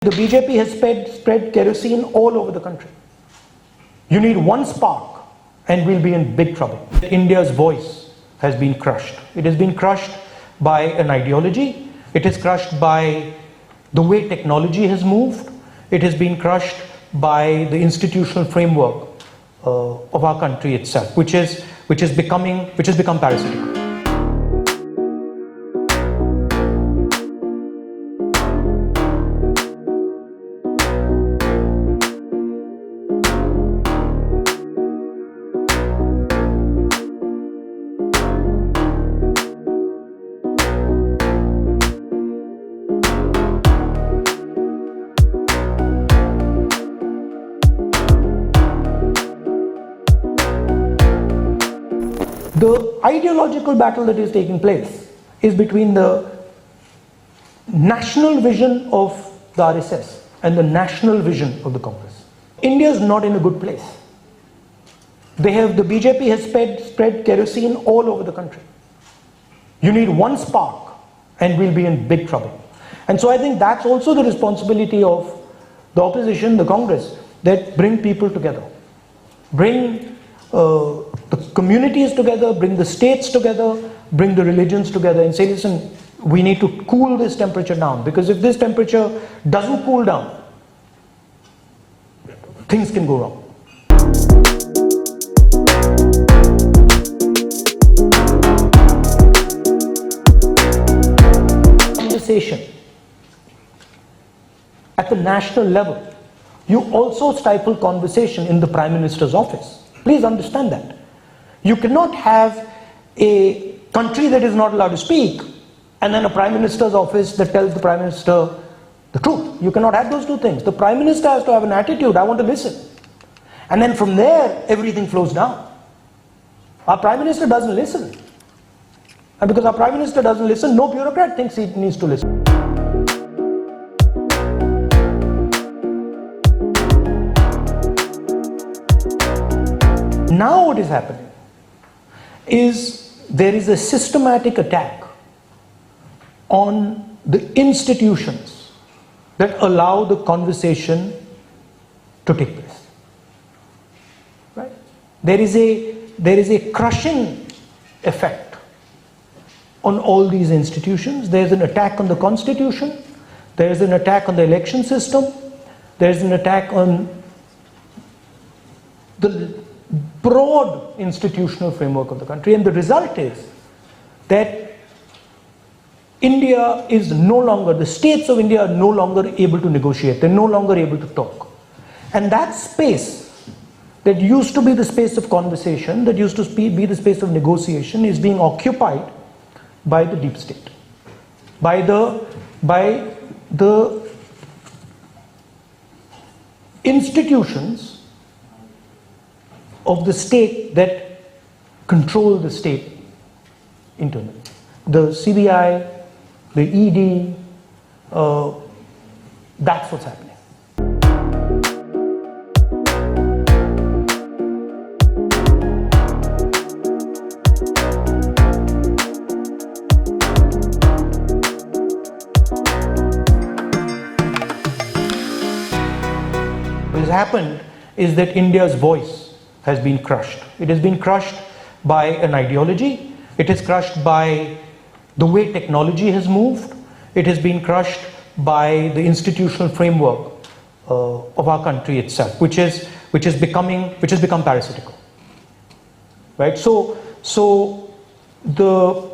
The BJP has spread kerosene all over the country. You need one spark and we'll be in big trouble. India's voice has been crushed. It has been crushed by an ideology. It is crushed by the way technology has moved. It has been crushed by the institutional framework of our country itself, which has become parasitical. The ideological battle that is taking place is between the national vision of the RSS and the national vision of the Congress. India is not in a good place. The BJP has spread kerosene all over the country. You need one spark and we'll be in big trouble. And so I think that's also the responsibility of the opposition, the Congress, that bring people together. Bring the communities together, bring the states together, bring the religions together and say, listen, we need to cool this temperature down, because if this temperature doesn't cool down, things can go wrong. Conversation at the national level, you also stifle conversation in the Prime Minister's office. Please understand that. You cannot have a country that is not allowed to speak and then a Prime Minister's office that tells the Prime Minister the truth. You cannot have those two things. The Prime Minister has to have an attitude, I want to listen. And then from there, everything flows down. Our Prime Minister doesn't listen. And because our Prime Minister doesn't listen, no bureaucrat thinks he needs to listen. Now what is happening is there is a systematic attack on the institutions that allow the conversation to take place. Right? There is a crushing effect on all these institutions. There's an attack on the Constitution, there's an attack on the election system, there's an attack on the broad institutional framework of the country, and the result is that India is no longer, the states of India are no longer able to negotiate, they're no longer able to talk. And that space that used to be the space of conversation, that used to be the space of negotiation, is being occupied by the deep state, by the institutions of the state that control the state internally. The CBI, the ED, that's what's happening. What has happened is that India's voice has been crushed. It has been crushed by an ideology. It is crushed by the way technology has moved. It has been crushed by the institutional framework of our country itself, which has become parasitical. Right? So the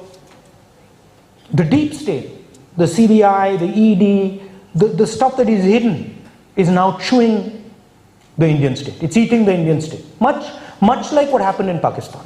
deep state, the CBI, the ED, the stuff that is hidden is now chewing the Indian state. It's eating the Indian state. Much like what happened in Pakistan.